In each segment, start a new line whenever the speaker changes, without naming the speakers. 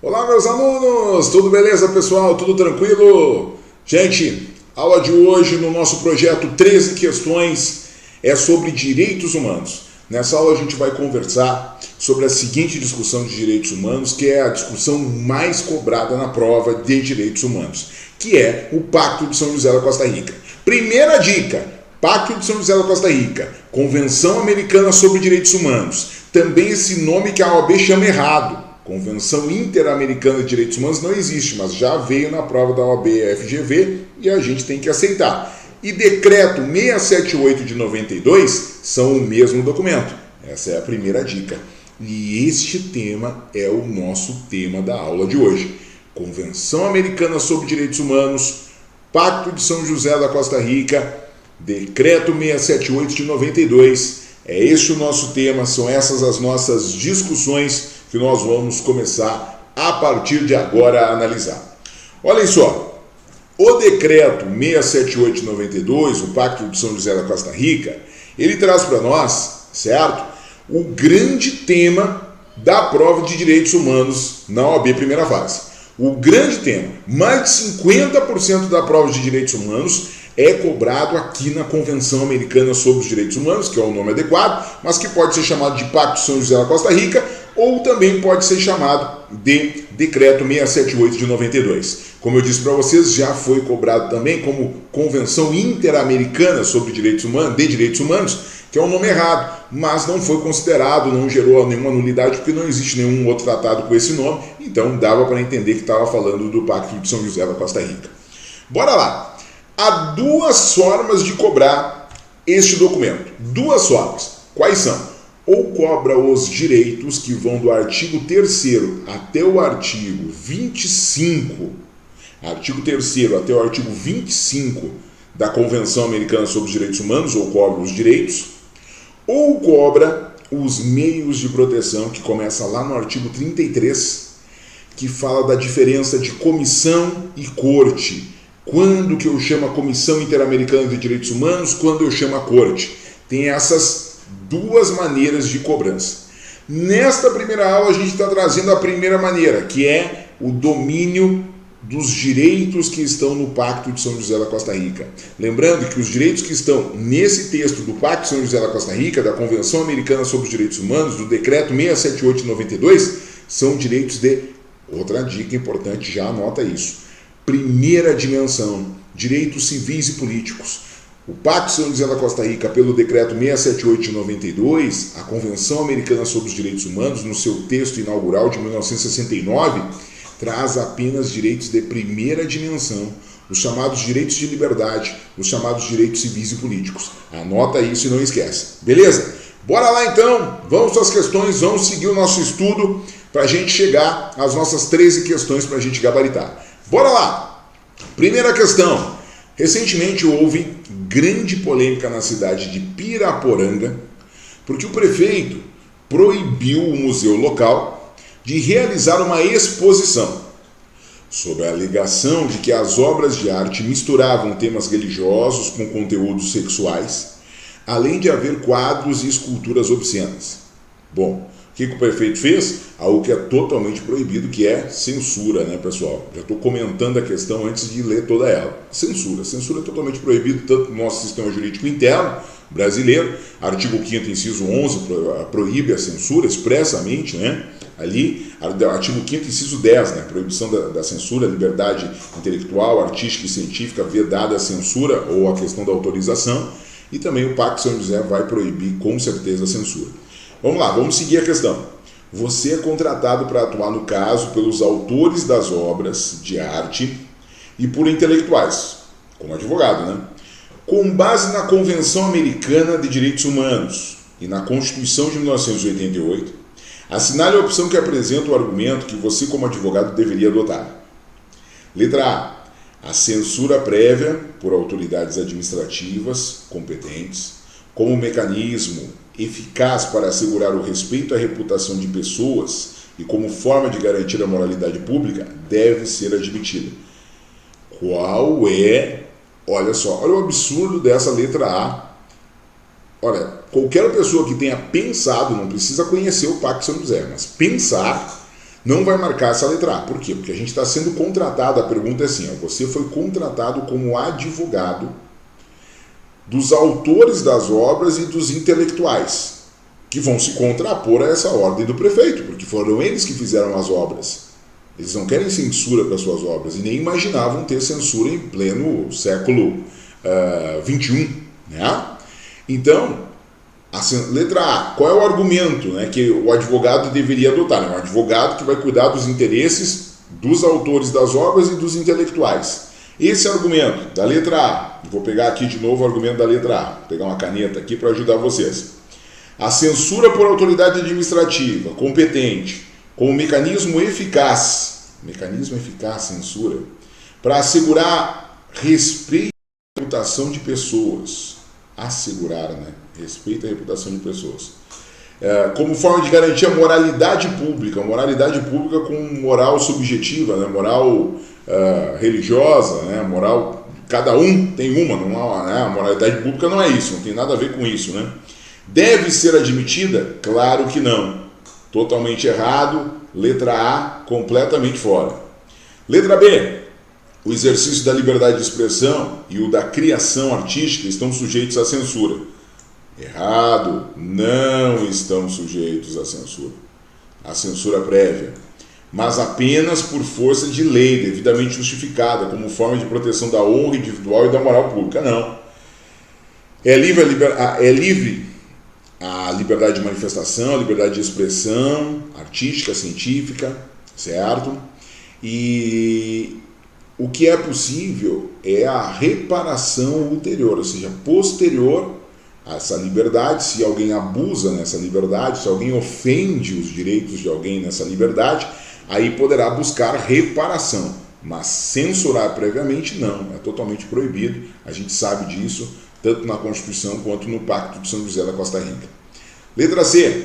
Olá, meus alunos! Tudo beleza, pessoal? Tudo tranquilo? Gente, aula de hoje no nosso projeto 13 questões é sobre direitos humanos. Nessa aula a gente vai conversar sobre a seguinte discussão de direitos humanos, que é a discussão mais cobrada na prova de direitos humanos, que é o Pacto de São José da Costa Rica. Primeira dica: Pacto de São José da Costa Rica, Convenção Americana sobre Direitos Humanos. Também esse nome que a OAB chama errado. Convenção Interamericana de Direitos Humanos não existe, mas já veio na prova da OAB FGV e a gente tem que aceitar. E Decreto 678 de 92 são o mesmo documento. Essa é a primeira dica. E este tema é o nosso tema da aula de hoje. Convenção Americana sobre Direitos Humanos, Pacto de São José da Costa Rica, Decreto 678 de 92. É este o nosso tema, são essas as nossas discussões que nós vamos começar a partir de agora a analisar. Olhem só, o Decreto 678 de 92, o Pacto de São José da Costa Rica, ele traz para nós, certo, o grande tema da prova de direitos humanos na OAB primeira fase. O grande tema, mais de 50% da prova de direitos humanos é cobrado aqui na Convenção Americana sobre os Direitos Humanos, que é o nome adequado, mas que pode ser chamado de Pacto de São José da Costa Rica, ou também pode ser chamado de Decreto 678 de 92. Como eu disse para vocês, já foi cobrado também como Convenção Interamericana sobre Direitos Humanos, de Direitos Humanos, que é um nome errado, mas não foi considerado, não gerou nenhuma nulidade, porque não existe nenhum outro tratado com esse nome, então dava para entender que estava falando do Pacto de São José da Costa Rica. Bora lá! Há duas formas de cobrar este documento. Duas formas. Quais são? Ou cobra os direitos que vão do artigo 3º até o artigo 25, artigo 3º até o artigo 25 da Convenção Americana sobre os Direitos Humanos, ou cobra os direitos, ou cobra os meios de proteção, que começa lá no artigo 33, que fala da diferença de comissão e corte. Quando que eu chamo a Comissão Interamericana de Direitos Humanos, quando eu chamo a Corte. Tem essas duas maneiras de cobrança. Nesta primeira aula a gente está trazendo a primeira maneira, que é o domínio dos direitos que estão no Pacto de São José da Costa Rica. Lembrando que os direitos que estão nesse texto do Pacto de São José da Costa Rica, da Convenção Americana sobre os Direitos Humanos, do Decreto 678 de 92, são direitos de... Outra dica importante, já anota isso. Primeira dimensão, direitos civis e políticos. O Pacto de São José da Costa Rica, pelo Decreto 678 de 92, a Convenção Americana sobre os Direitos Humanos, no seu texto inaugural de 1969, traz apenas direitos de primeira dimensão, os chamados direitos de liberdade, os chamados direitos civis e políticos. Anota isso e não esquece. Beleza? Bora lá então, vamos às questões, vamos seguir o nosso estudo para a gente chegar às nossas 13 questões para a gente gabaritar. Bora lá! Primeira questão. Recentemente houve grande polêmica na cidade de Piraporanga, porque o prefeito proibiu o museu local de realizar uma exposição, sob a alegação de que as obras de arte misturavam temas religiosos com conteúdos sexuais, além de haver quadros e esculturas obscenas. Bom, o que o prefeito fez? Algo que é totalmente proibido, que é censura, né, pessoal? Já estou comentando a questão antes de ler toda ela. Censura. Censura é totalmente proibido, tanto no nosso sistema jurídico interno brasileiro. Artigo 5º, inciso 11, proíbe a censura expressamente, né? Ali, artigo 5º, inciso 10, né? Proibição da censura, liberdade intelectual, artística e científica, vedada a censura ou a questão da autorização. E também o Pacto de São José vai proibir, com certeza, a censura. Vamos lá, vamos seguir a questão. Você é contratado para atuar no caso pelos autores das obras de arte e por intelectuais, como advogado, né? Com base na Convenção Americana de Direitos Humanos e na Constituição de 1988, assinale a opção que apresenta o argumento que você, como advogado, deveria adotar. Letra A. A censura prévia por autoridades administrativas competentes, como mecanismo eficaz para assegurar o respeito à reputação de pessoas e como forma de garantir a moralidade pública, deve ser admitida. Qual é... Olha só, olha o absurdo dessa letra A. Olha, qualquer pessoa que tenha pensado, não precisa conhecer o Pacto de São José, mas pensar não vai marcar essa letra A. Por quê? Porque a gente está sendo contratado, a pergunta é assim, ó, você foi contratado como advogado dos autores das obras e dos intelectuais, que vão se contrapor a essa ordem do prefeito, porque foram eles que fizeram as obras. Eles não querem censura para suas obras e nem imaginavam ter censura em pleno século XXI. Né? Então, letra A, qual é o argumento, né, que o advogado deveria adotar? Um advogado que vai cuidar dos interesses dos autores das obras e dos intelectuais. Esse argumento da letra A, vou pegar aqui de novo o argumento da letra A, vou pegar uma caneta aqui para ajudar vocês. A censura por autoridade administrativa competente como mecanismo eficaz, censura, para assegurar respeito à reputação de pessoas. Assegurar, né? Respeito à reputação de pessoas. Como forma de garantir a moralidade pública com moral subjetiva, né? Moral religiosa, né? Moral, cada um tem uma, não é, a moralidade pública não é isso, não tem nada a ver com isso, né? Deve ser admitida? Claro que não. Totalmente errado. Letra A, completamente fora. Letra B. O exercício da liberdade de expressão e o da criação artística estão sujeitos à censura. Errado. Não estão sujeitos à censura prévia, mas apenas por força de lei, devidamente justificada, como forma de proteção da honra individual e da moral pública. Não. É livre a liberdade de manifestação, a liberdade de expressão artística, científica, certo? E o que é possível é a reparação ulterior, ou seja, posterior a essa liberdade. Se alguém abusa nessa liberdade, se alguém ofende os direitos de alguém nessa liberdade, aí poderá buscar reparação. Mas censurar previamente não, é totalmente proibido. A gente sabe disso, tanto na Constituição quanto no Pacto de São José da Costa Rica. Letra C.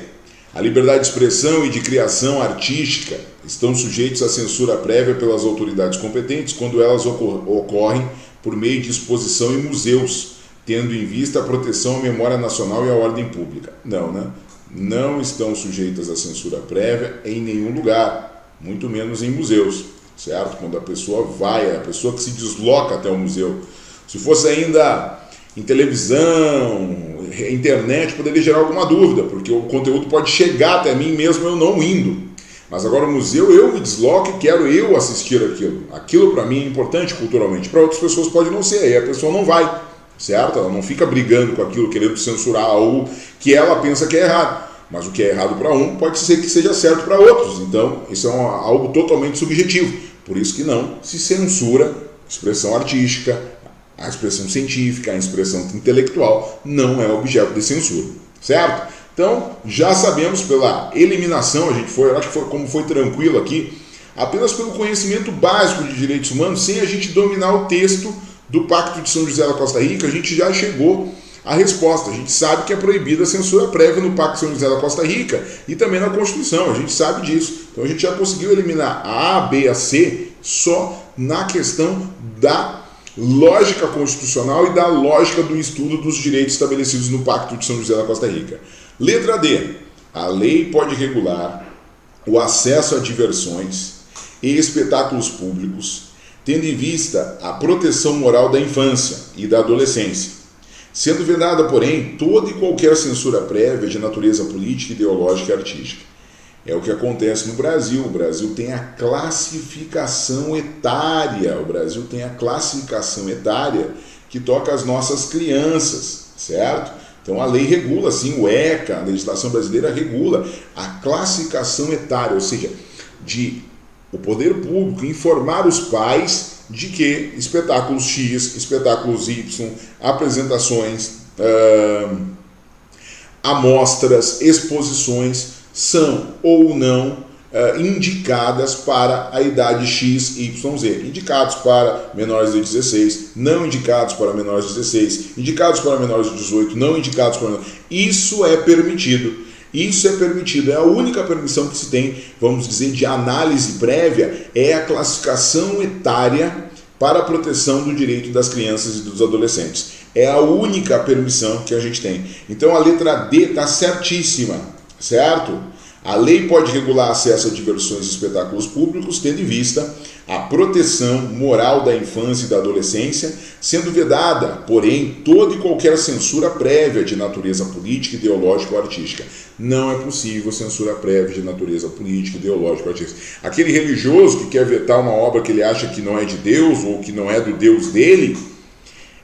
A liberdade de expressão e de criação artística estão sujeitos à censura prévia pelas autoridades competentes quando elas ocorrem por meio de exposição em museus, tendo em vista a proteção à memória nacional e à ordem pública. Não, né? Não estão sujeitas à censura prévia em nenhum lugar, muito menos em museus, certo? Quando a pessoa vai, a pessoa que se desloca até o museu. Se fosse ainda em televisão, internet, poderia gerar alguma dúvida, porque o conteúdo pode chegar até mim mesmo eu não indo. Mas agora no museu eu me desloco e quero eu assistir aquilo. Aquilo para mim é importante culturalmente, para outras pessoas pode não ser, aí a pessoa não vai, certo? Ela não fica brigando com aquilo, querendo censurar algo que ela pensa que é errado. Mas o que é errado para um pode ser que seja certo para outros. Então isso é algo totalmente subjetivo. Por isso que não se censura a expressão artística, a expressão científica, a expressão intelectual não é objeto de censura, certo? Então, já sabemos pela eliminação, acho que como foi tranquilo aqui, apenas pelo conhecimento básico de direitos humanos, sem a gente dominar o texto do Pacto de São José da Costa Rica, a gente já chegou à resposta. A gente sabe que é proibida a censura prévia no Pacto de São José da Costa Rica e também na Constituição, a gente sabe disso. Então a gente já conseguiu eliminar a A, B e a C só na questão da lógica constitucional e da lógica do estudo dos direitos estabelecidos no Pacto de São José da Costa Rica. Letra D. A lei pode regular o acesso a diversões e espetáculos públicos, tendo em vista a proteção moral da infância e da adolescência, sendo vedada, porém, toda e qualquer censura prévia de natureza política, ideológica e artística. É o que acontece no Brasil. O Brasil tem a classificação etária. O Brasil tem a classificação etária que toca as nossas crianças, certo? Então a lei regula, sim, o ECA, a legislação brasileira regula a classificação etária, ou seja, de o poder público informar os pais de que espetáculos X, espetáculos Y, apresentações, amostras, exposições são ou não indicadas para a idade X, Y, Z. Indicados para menores de 16, não indicados para menores de 16, indicados para menores de 18, não indicados para menores. Isso é permitido. Isso é permitido. É a única permissão que se tem, vamos dizer, de análise prévia, é a classificação etária para a proteção do direito das crianças e dos adolescentes. É a única permissão que a gente tem. Então a letra D está certíssima, certo? A lei pode regular acesso a diversões e espetáculos públicos, tendo em vista a proteção moral da infância e da adolescência, sendo vedada, porém, toda e qualquer censura prévia de natureza política, ideológica ou artística. Não é possível censura prévia de natureza política, ideológica ou artística. Aquele religioso que quer vetar uma obra que ele acha que não é de Deus ou que não é do Deus dele,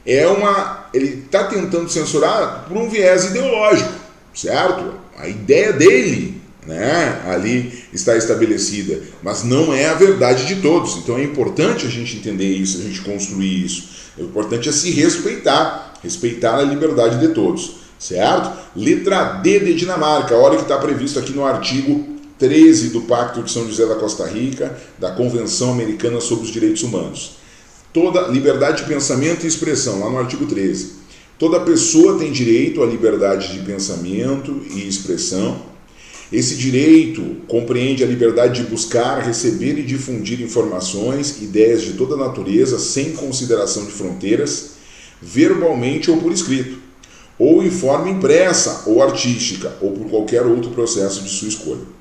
ele está tentando censurar por um viés ideológico, certo? A ideia dele, né, ali está estabelecida, mas não é a verdade de todos. Então é importante a gente entender isso, a gente construir isso. O importante é se respeitar a liberdade de todos, certo? Letra D de Dinamarca, olha que está previsto aqui no artigo 13 do Pacto de São José da Costa Rica, da Convenção Americana sobre os Direitos Humanos. Toda liberdade de pensamento e expressão, lá no artigo 13. Toda pessoa tem direito à liberdade de pensamento e expressão. Esse direito compreende a liberdade de buscar, receber e difundir informações, ideias de toda natureza, sem consideração de fronteiras, verbalmente ou por escrito, ou em forma impressa ou artística, ou por qualquer outro processo de sua escolha.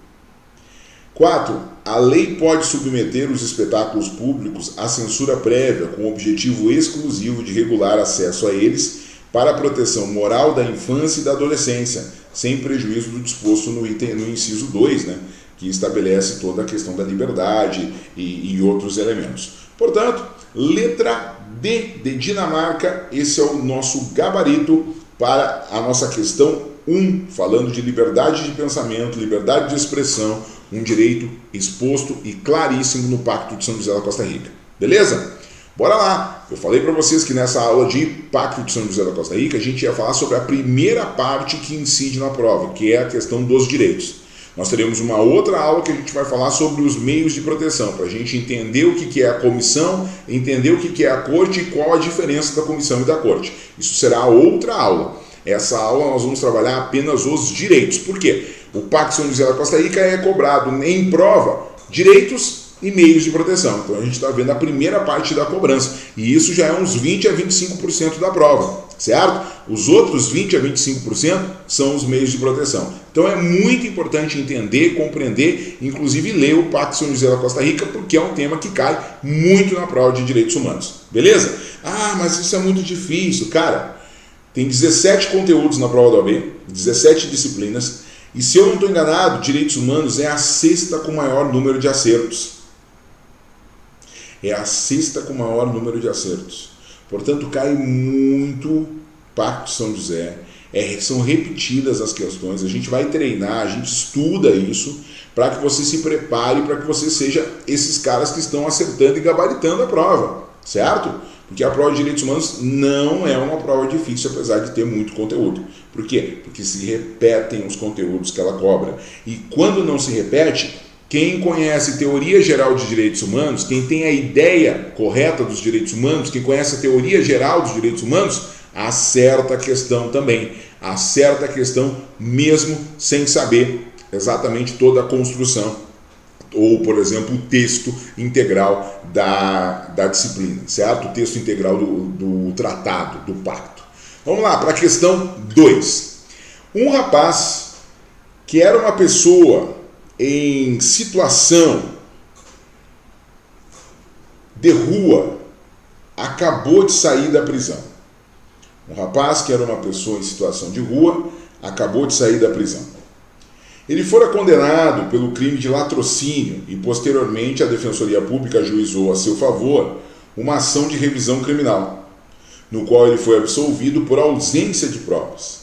4. A lei pode submeter os espetáculos públicos à censura prévia com o objetivo exclusivo de regular acesso a eles para a proteção moral da infância e da adolescência, sem prejuízo do disposto no inciso 2, né, que estabelece toda a questão da liberdade e outros elementos. Portanto, letra D de Dinamarca, esse é o nosso gabarito para a nossa questão 1, falando de liberdade de pensamento, liberdade de expressão, um direito exposto e claríssimo no Pacto de São José da Costa Rica. Beleza? Bora lá! Eu falei para vocês que nessa aula de Pacto de São José da Costa Rica a gente ia falar sobre a primeira parte que incide na prova, que é a questão dos direitos. Nós teremos uma outra aula que a gente vai falar sobre os meios de proteção, para a gente entender o que é a comissão, entender o que é a corte e qual a diferença da comissão e da corte. Isso será outra aula. Essa aula nós vamos trabalhar apenas os direitos. Por quê? O Pacto de São José da Costa Rica é cobrado em prova direitos e meios de proteção. Então a gente está vendo a primeira parte da cobrança. E isso já é uns 20 a 25% da prova, certo? Os outros 20 a 25% são os meios de proteção. Então é muito importante entender, compreender, inclusive ler o Pacto de São José da Costa Rica, porque é um tema que cai muito na prova de direitos humanos. Beleza? Ah, mas isso é muito difícil. Cara, tem 17 conteúdos na prova da OAB, 17 disciplinas, e se eu não estou enganado, direitos humanos é a sexta com maior número de acertos. É a sexta com maior número de acertos. Portanto, cai muito Pacto de São José. São repetidas as questões. A gente vai treinar, a gente estuda isso para que você se prepare, para que você seja esses caras que estão acertando e gabaritando a prova, certo? Porque a prova de direitos humanos não é uma prova difícil, apesar de ter muito conteúdo. Por quê? Porque se repetem os conteúdos que ela cobra. E quando não se repete, quem conhece teoria geral de direitos humanos, quem tem a ideia correta dos direitos humanos, quem conhece a teoria geral dos direitos humanos, acerta a questão também. Acerta a questão mesmo sem saber exatamente toda a construção, ou, por exemplo, o texto integral da disciplina, certo? O texto integral do tratado, do pacto. Vamos lá, para a questão 2. Um rapaz que era uma pessoa em situação de rua acabou de sair da prisão. Um rapaz que era uma pessoa em situação de rua acabou de sair da prisão. Ele fora condenado pelo crime de latrocínio e posteriormente a Defensoria Pública ajuizou a seu favor uma ação de revisão criminal, no qual ele foi absolvido por ausência de provas,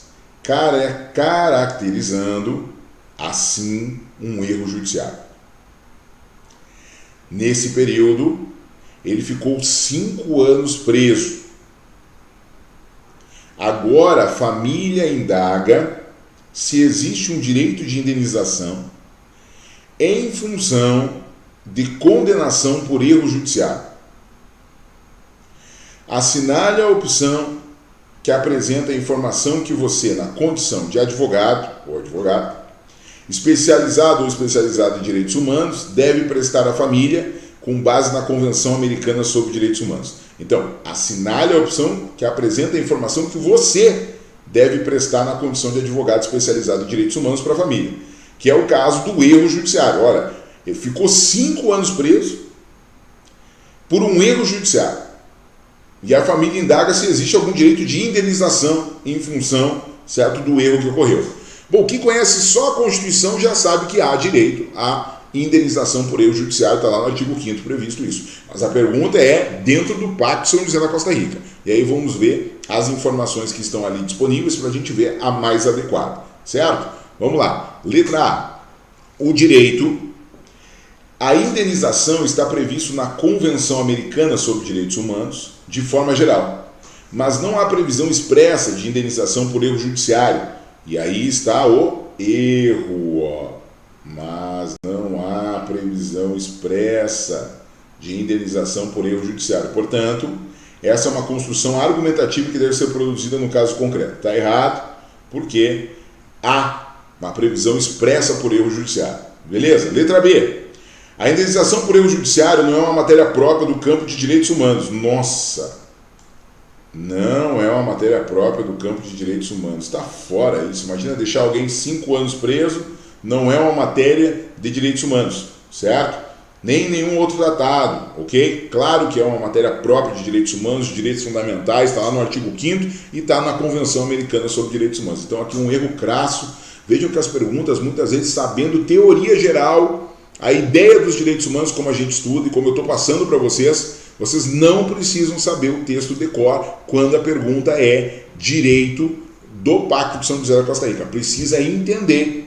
caracterizando assim um erro judiciário. Nesse período, ele ficou 5 anos preso. Agora a família indaga se existe um direito de indenização em função de condenação por erro judiciário. Assinale a opção que apresenta a informação que você, na condição de advogado ou advogada, especializado ou especializada em direitos humanos, deve prestar à família com base na Convenção Americana sobre Direitos Humanos. Então, assinale a opção que apresenta a informação que você deve prestar na condição de advogado especializado em direitos humanos para a família. que é o caso do erro judiciário. Olha, ele ficou 5 anos preso por um erro judiciário. E a família indaga se existe algum direito de indenização em função, certo, do erro que ocorreu. Bom, quem conhece só a Constituição já sabe que há direito à indenização por erro judiciário, está lá no artigo 5º previsto isso. Mas a pergunta é dentro do Pacto São José da Costa Rica. E aí vamos ver as informações que estão ali disponíveis para a gente ver a mais adequada, certo? Vamos lá. Letra A. O direito à indenização está previsto na Convenção Americana sobre Direitos Humanos de forma geral, mas não há previsão expressa de indenização por erro judiciário. E aí está o erro, ó. Mas não há previsão expressa de indenização por erro judiciário. Portanto, essa é uma construção argumentativa que deve ser produzida no caso concreto. Está errado, porque há uma previsão expressa por erro judiciário. Beleza? Letra B. A indenização por erro judiciário não é uma matéria própria do campo de direitos humanos. Nossa! Não é uma matéria própria do campo de direitos humanos. Está fora isso. Imagina deixar alguém 5 anos preso. Não é uma matéria de direitos humanos, certo? Nem nenhum outro tratado, ok? Claro que é uma matéria própria de direitos humanos, de direitos fundamentais, está lá no artigo 5º e está na Convenção Americana sobre Direitos Humanos. Então aqui um erro crasso. Vejam que as perguntas, muitas vezes sabendo teoria geral, a ideia dos direitos humanos, como a gente estuda e como eu estou passando para vocês, vocês não precisam saber o texto de cor quando a pergunta é direito do Pacto de São José da Costa Rica. Precisa entender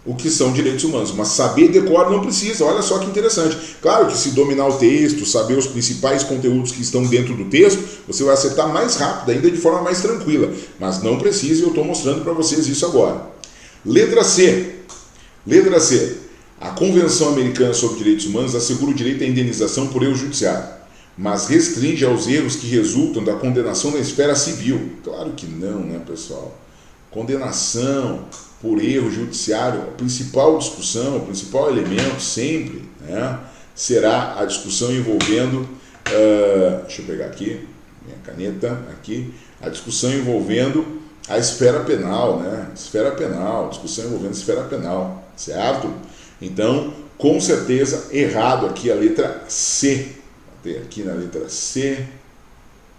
o que são direitos humanos, mas saber de cor não precisa. Olha só que interessante. Claro que se dominar o texto, saber os principais conteúdos que estão dentro do texto, você vai acertar mais rápido, ainda de forma mais tranquila. Mas não precisa, eu estou mostrando para vocês isso agora. Letra C. Letra C. A Convenção Americana sobre Direitos Humanos assegura o direito à indenização por erro judiciário, mas restringe aos erros que resultam da condenação na esfera civil. Claro que não, né, pessoal? Condenação por erro judiciário, a principal discussão, o principal elemento sempre, né, será a discussão envolvendo, deixa eu pegar aqui, minha caneta, aqui, a discussão envolvendo a esfera penal, né, esfera penal, discussão envolvendo a esfera penal, certo? Então, com certeza, errado aqui a letra C, tem aqui na letra C,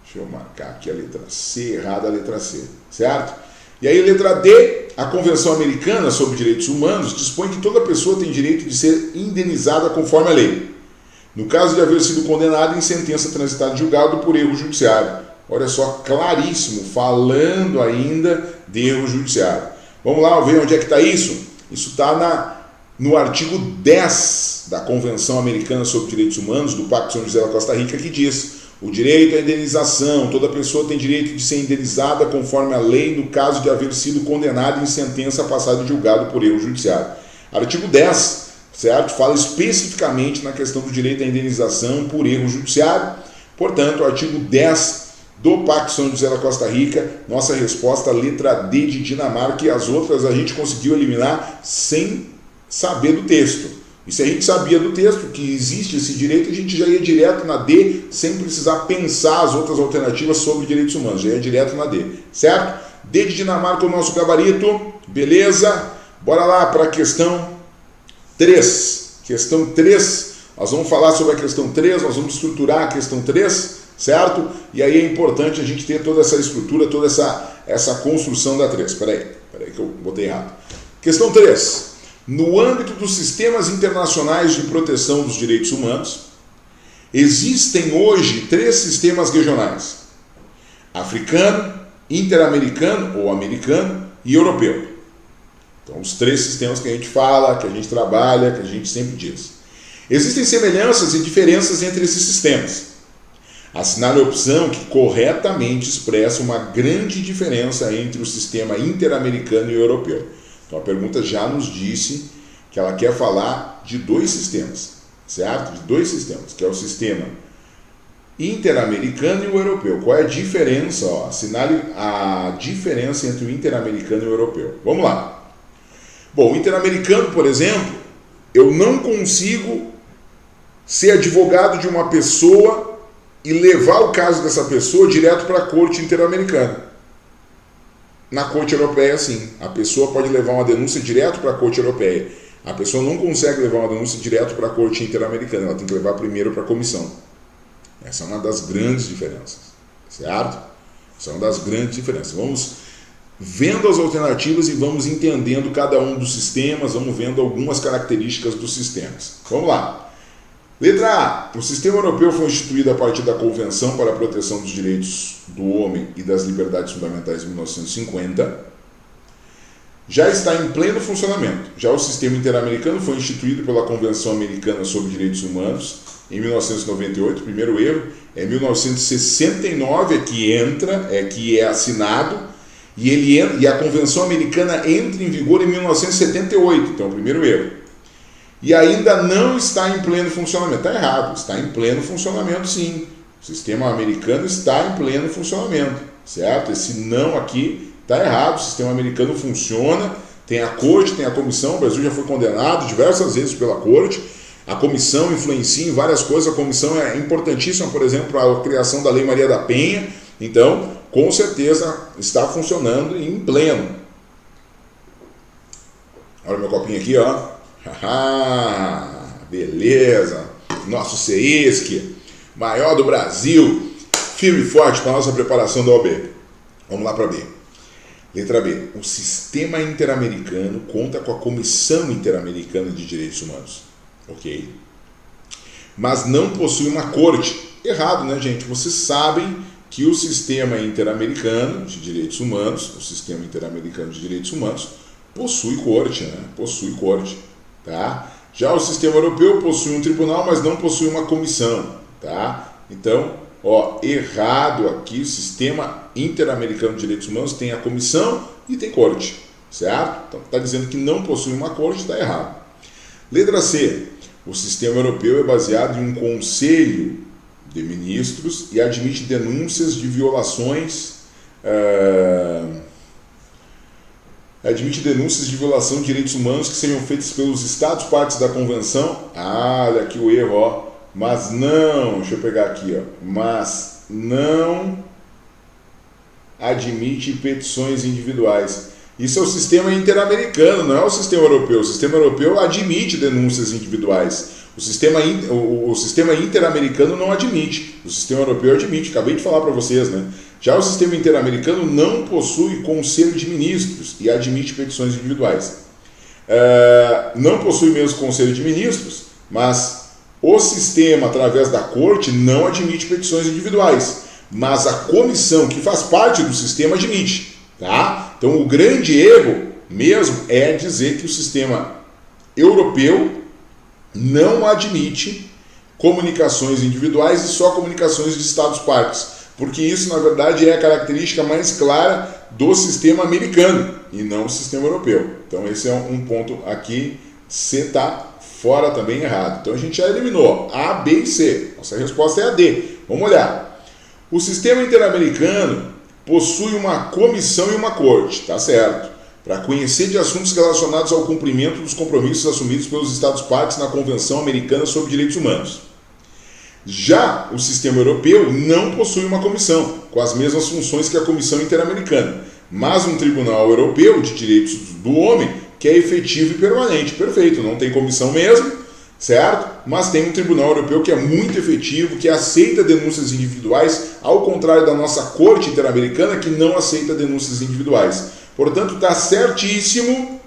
deixa eu marcar aqui a letra C, errada a letra C, certo? E aí, letra D, a Convenção Americana sobre Direitos Humanos dispõe que toda pessoa tem direito de ser indenizada conforme a lei, no caso de haver sido condenado em sentença transitada em julgado por erro judiciário. Olha só, claríssimo, falando ainda de erro judiciário. Vamos lá ver onde é que está isso? Isso está no artigo 10 da Convenção Americana sobre Direitos Humanos, do Pacto São José da Costa Rica, que diz: o direito à indenização, toda pessoa tem direito de ser indenizada conforme a lei no caso de haver sido condenado em sentença passada de julgado por erro judiciário. Artigo 10, certo? Fala especificamente na questão do direito à indenização por erro judiciário. Portanto, o artigo 10 do Pacto São José da Costa Rica, nossa resposta, letra D de Dinamarca, e as outras a gente conseguiu eliminar sem saber do texto. E se a gente sabia do texto que existe esse direito, a gente já ia direto na D, sem precisar pensar as outras alternativas sobre direitos humanos, já ia direto na D, certo? D de Dinamarca, o nosso gabarito, beleza? Bora lá para a questão 3. Questão 3, nós vamos falar sobre a questão 3, nós vamos estruturar a questão 3, certo? E aí é importante a gente ter toda essa estrutura, toda essa construção da 3. Peraí que eu botei errado. Questão 3. No âmbito dos sistemas internacionais de proteção dos direitos humanos, existem hoje 3 sistemas regionais: africano, interamericano ou americano e europeu. Então, os 3 sistemas que a gente fala, que a gente trabalha, que a gente sempre diz. Existem semelhanças e diferenças entre esses sistemas. Assinale a opção que corretamente expressa uma grande diferença entre o sistema interamericano e o europeu. Então a pergunta já nos disse que ela quer falar de 2 sistemas, certo? De 2 sistemas, que é o sistema interamericano e o europeu. Qual é a diferença? Ó, assinale a diferença entre o interamericano e o europeu. Vamos lá. Bom, o interamericano, por exemplo, eu não consigo ser advogado de uma pessoa e levar o caso dessa pessoa direto para a corte interamericana. Na Corte Europeia, sim. A pessoa pode levar uma denúncia direto para a Corte Europeia. A pessoa não consegue levar uma denúncia direto para a Corte Interamericana, ela tem que levar primeiro para a comissão. Essa é uma das grandes diferenças, certo? Essa é uma das grandes diferenças. Vamos vendo as alternativas e vamos entendendo cada um dos sistemas, vamos vendo algumas características dos sistemas. Vamos lá. Letra A. O sistema europeu foi instituído a partir da Convenção para a Proteção dos Direitos do Homem e das Liberdades Fundamentais de 1950. Já está em pleno funcionamento. Já o sistema interamericano foi instituído pela Convenção Americana sobre Direitos Humanos em 1998. Primeiro erro, é 1969 que é assinado e a Convenção Americana entra em vigor em 1978. Então, primeiro erro. E ainda não está em pleno funcionamento. Está errado, está em pleno funcionamento sim. O sistema americano está em pleno funcionamento, certo? Esse não aqui está errado, o sistema americano funciona, tem a corte, tem a comissão, o Brasil já foi condenado diversas vezes pela corte, a comissão influencia em várias coisas, a comissão é importantíssima, por exemplo, para a criação da Lei Maria da Penha, então, com certeza, está funcionando em pleno. Olha o meu copinho aqui, ó. Beleza, nosso CESC, maior do Brasil, firme e forte para a nossa preparação da OAB. Vamos lá para B. Letra B. O sistema interamericano conta com a Comissão Interamericana de Direitos Humanos. Ok? Mas não possui uma corte. Errado, né, gente? Vocês sabem que o sistema interamericano de direitos humanos, possui corte, né? Possui corte. Tá? Já o sistema europeu possui um tribunal, mas não possui uma comissão, tá? Então, ó, errado aqui, o sistema interamericano de direitos humanos tem a comissão e tem corte, certo? Então, está dizendo que não possui uma corte, está errado. Letra C, o sistema europeu é baseado em um conselho de ministros e admite denúncias de violações de violação de direitos humanos que sejam feitas pelos Estados partes da Convenção. Olha aqui o erro, ó. Mas não, deixa eu pegar aqui, ó. Mas não admite petições individuais. Isso é o sistema interamericano, não é o sistema europeu. O sistema europeu admite denúncias individuais. O sistema interamericano não admite. O sistema europeu admite, acabei de falar para vocês, né? Já o sistema interamericano não possui conselho de ministros e admite petições individuais. Não possui mesmo conselho de ministros, mas o sistema, através da corte, não admite petições individuais. Mas a comissão, que faz parte do sistema, admite. Tá? Então, o grande erro mesmo é dizer que o sistema europeu não admite comunicações individuais e só comunicações de Estados-partes. Porque isso, na verdade, é a característica mais clara do sistema americano e não do sistema europeu. Então, esse é um ponto aqui. C está fora também errado. Então, a gente já eliminou A, B e C. Nossa resposta é a D. Vamos olhar. O sistema interamericano possui uma comissão e uma corte, tá certo? Para conhecer de assuntos relacionados ao cumprimento dos compromissos assumidos pelos Estados-partes na Convenção Americana sobre Direitos Humanos. Já o sistema europeu não possui uma comissão, com as mesmas funções que a Comissão Interamericana, mas um Tribunal Europeu de Direitos do Homem que é efetivo e permanente. Perfeito, não tem comissão mesmo, certo? Mas tem um Tribunal Europeu que é muito efetivo, que aceita denúncias individuais, ao contrário da nossa Corte Interamericana, que não aceita denúncias individuais. Portanto, está certíssimo.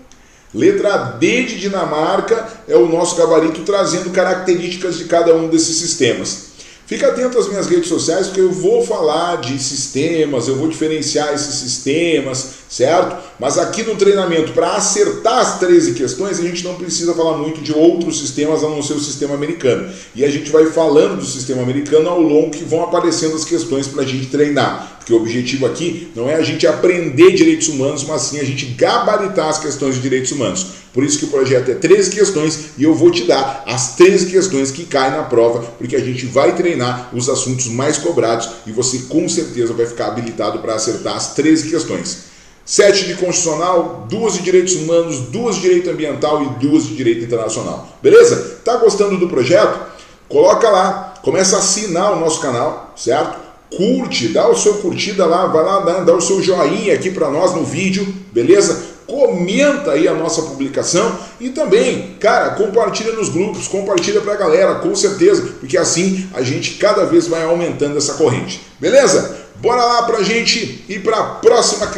Letra D de Dinamarca é o nosso gabarito trazendo características de cada um desses sistemas. Fica atento às minhas redes sociais, porque eu vou falar de sistemas, eu vou diferenciar esses sistemas, certo? Mas aqui no treinamento, para acertar as 13 questões, a gente não precisa falar muito de outros sistemas a não ser o sistema americano. E a gente vai falando do sistema americano ao longo que vão aparecendo as questões para a gente treinar. Porque o objetivo aqui não é a gente aprender direitos humanos, mas sim a gente gabaritar as questões de direitos humanos. Por isso que o projeto é 13 questões e eu vou te dar as 13 questões que caem na prova, porque a gente vai treinar os assuntos mais cobrados e você com certeza vai ficar habilitado para acertar as 13 questões. 7 de Constitucional, 2 de Direitos Humanos, 2 de Direito Ambiental e 2 de Direito Internacional. Beleza? Tá gostando do projeto? Coloca lá, começa a assinar o nosso canal, certo? curte, dá o seu curtida lá, vai lá, dá o seu joinha aqui para nós no vídeo, beleza? Comenta aí a nossa publicação e também, cara, compartilha nos grupos, compartilha pra galera, com certeza, porque assim a gente cada vez vai aumentando essa corrente, beleza? Bora lá pra gente ir pra próxima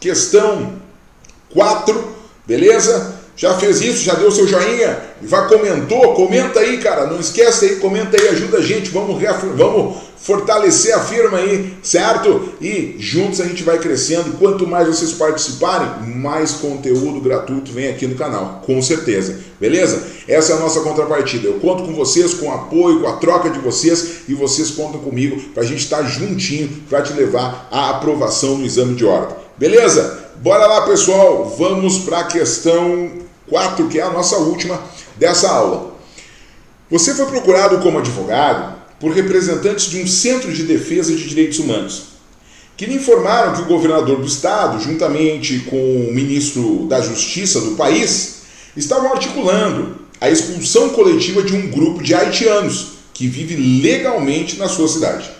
questão 4, beleza? Já fez isso? Já deu seu joinha? Comenta aí, cara, não esquece aí, comenta aí, ajuda a gente, vamos fortalecer a firma aí, certo? E juntos a gente vai crescendo, quanto mais vocês participarem, mais conteúdo gratuito vem aqui no canal, com certeza, beleza? Essa é a nossa contrapartida, eu conto com vocês, com o apoio, com a troca de vocês, e vocês contam comigo pra gente estar juntinho, pra te levar à aprovação no exame de ordem, beleza? Bora lá, pessoal, vamos para a questão 4, que é a nossa última dessa aula. Você foi procurado como advogado por representantes de um centro de defesa de direitos humanos, que lhe informaram que o governador do estado, juntamente com o ministro da Justiça do país, estavam articulando a expulsão coletiva de um grupo de haitianos que vive legalmente na sua cidade.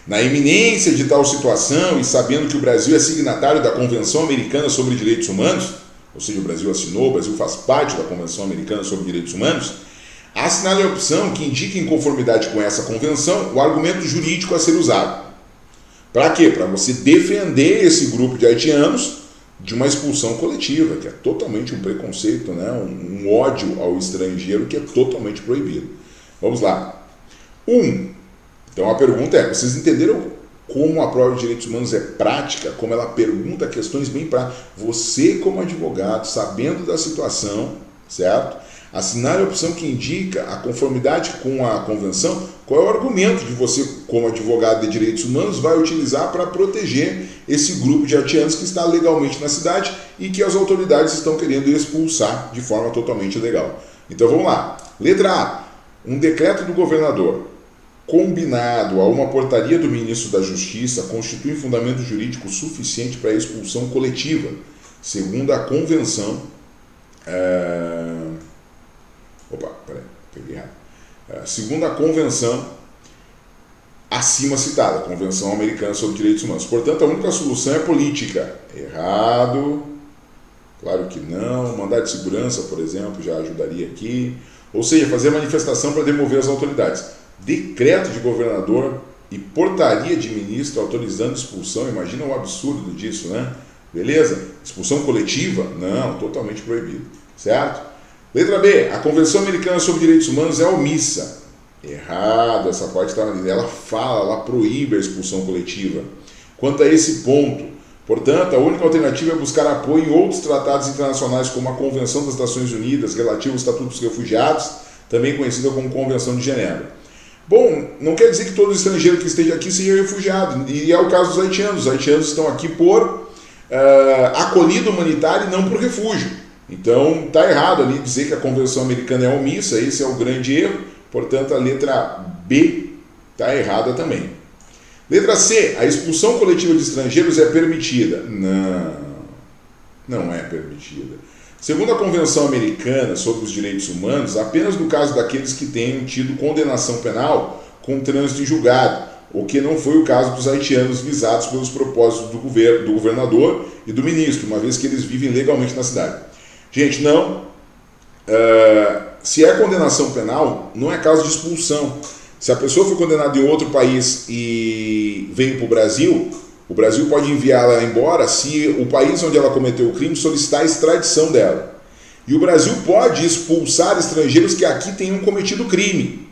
Na iminência de tal situação e sabendo que o Brasil é signatário da Convenção Americana sobre Direitos Humanos, ou seja, o Brasil assinou, o Brasil faz parte da Convenção Americana sobre Direitos Humanos, assinale a opção que indique em conformidade com essa convenção o argumento jurídico a ser usado. Para quê? Para você defender esse grupo de haitianos de uma expulsão coletiva, que é totalmente um preconceito, né? um ódio ao estrangeiro que é totalmente proibido. Vamos lá. Então a pergunta é, vocês entenderam como a prova de direitos humanos é prática, como ela pergunta questões bem práticas? Você, como advogado, sabendo da situação, certo? Assinar a opção que indica a conformidade com a convenção, qual é o argumento que você, como advogado de direitos humanos, vai utilizar para proteger esse grupo de haitianos que está legalmente na cidade e que as autoridades estão querendo expulsar de forma totalmente ilegal. Então vamos lá. Letra A. Um decreto do governador combinado a uma portaria do ministro da Justiça constitui fundamento jurídico suficiente para a expulsão coletiva, segundo a convenção... segundo a convenção acima citada, a Convenção Americana sobre Direitos Humanos. Portanto, a única solução é política. Errado. Claro que não. Mandado de segurança, por exemplo, já ajudaria aqui. Ou seja, fazer manifestação para demover as autoridades. Decreto de governador e portaria de ministro autorizando expulsão. Imagina o absurdo disso, né? Beleza? Expulsão coletiva? Não, totalmente proibido. Certo? Letra B. A Convenção Americana sobre Direitos Humanos é omissa. Errado, essa parte está ali. Ela fala, ela proíbe a expulsão coletiva. Quanto a esse ponto, portanto, a única alternativa é buscar apoio em outros tratados internacionais, como a Convenção das Nações Unidas relativa ao Estatuto dos Refugiados, também conhecida como Convenção de Genebra. Bom, não quer dizer que todo estrangeiro que esteja aqui seja refugiado, e é o caso dos haitianos. Os haitianos estão aqui por acolhida humanitária e não por refúgio. Então, está errado ali dizer que a Convenção Americana é omissa, esse é o grande erro, portanto, a letra B está errada também. Letra C, a expulsão coletiva de estrangeiros é permitida. Não é permitida. Segundo a Convenção Americana sobre os Direitos Humanos, apenas no caso daqueles que tenham tido condenação penal com trânsito em julgado, o que não foi o caso dos haitianos visados pelos propósitos do governador e do ministro, uma vez que eles vivem legalmente na cidade. Gente, não. Se é condenação penal, não é caso de expulsão. Se a pessoa foi condenada em outro país e veio para o Brasil pode enviá-la embora se o país onde ela cometeu o crime solicitar a extradição dela. E o Brasil pode expulsar estrangeiros que aqui tenham cometido crime.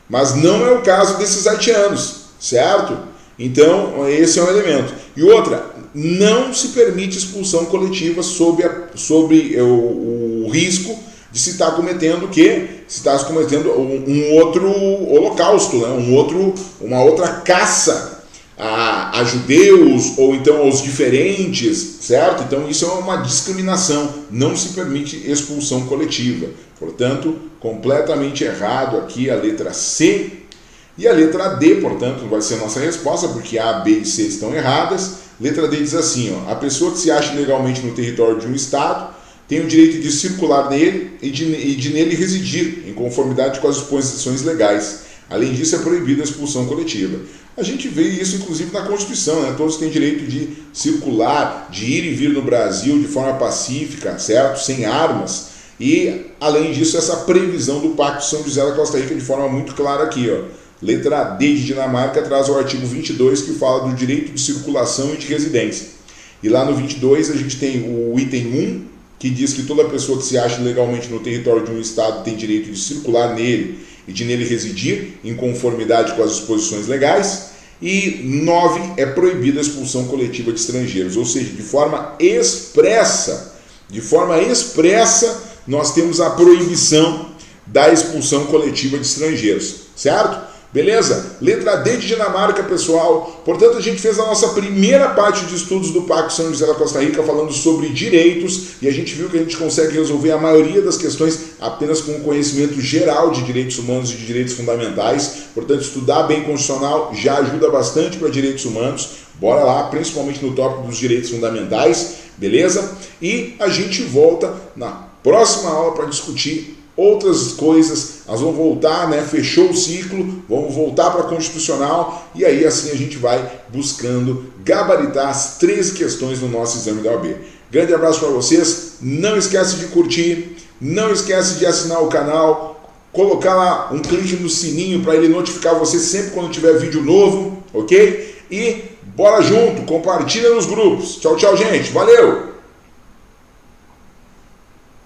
Mas não é o caso desses haitianos, certo? Então, esse é um elemento. E outra, não se permite expulsão coletiva sobre o risco de se estar cometendo o quê? Se está cometendo um outro holocausto, né? Uma outra caça a judeus ou então aos diferentes, certo? Então isso é uma discriminação, não se permite expulsão coletiva. Portanto, completamente errado aqui a letra C. E a letra D, portanto, vai ser a nossa resposta, porque A, B e C estão erradas. Letra D diz assim, ó, a pessoa que se acha legalmente no território de um estado tem o direito de circular nele e de nele residir, em conformidade com as disposições legais. Além disso, é proibida a expulsão coletiva. A gente vê isso inclusive na Constituição, né? Todos têm direito de circular, de ir e vir no Brasil de forma pacífica, certo? Sem armas. E, além disso, essa previsão do Pacto São José da Costa Rica de forma muito clara aqui, ó. Letra D de Dinamarca traz o artigo 22 que fala do direito de circulação e de residência. E lá no 22 a gente tem o item 1, que diz que toda pessoa que se acha legalmente no território de um estado tem direito de circular nele e de nele residir, em conformidade com as disposições legais. E 9 é proibida a expulsão coletiva de estrangeiros, ou seja, de forma expressa, nós temos a proibição da expulsão coletiva de estrangeiros, certo? Beleza? Letra D de Dinamarca, pessoal. Portanto, a gente fez a nossa primeira parte de estudos do Pacto São José da Costa Rica falando sobre direitos e a gente viu que a gente consegue resolver a maioria das questões apenas com o conhecimento geral de direitos humanos e de direitos fundamentais. Portanto, estudar bem constitucional já ajuda bastante para direitos humanos. Bora lá, principalmente no tópico dos direitos fundamentais, beleza? E a gente volta na próxima aula para discutir outras coisas. Nós vamos voltar, né? Fechou o ciclo, vamos voltar para a Constitucional e aí assim a gente vai buscando gabaritar as 13 questões do nosso exame da OAB. Grande abraço para vocês, não esquece de curtir, não esquece de assinar o canal, colocar lá um clique no sininho para ele notificar você sempre quando tiver vídeo novo, ok? E bora junto, compartilha nos grupos. Tchau, tchau, gente, valeu!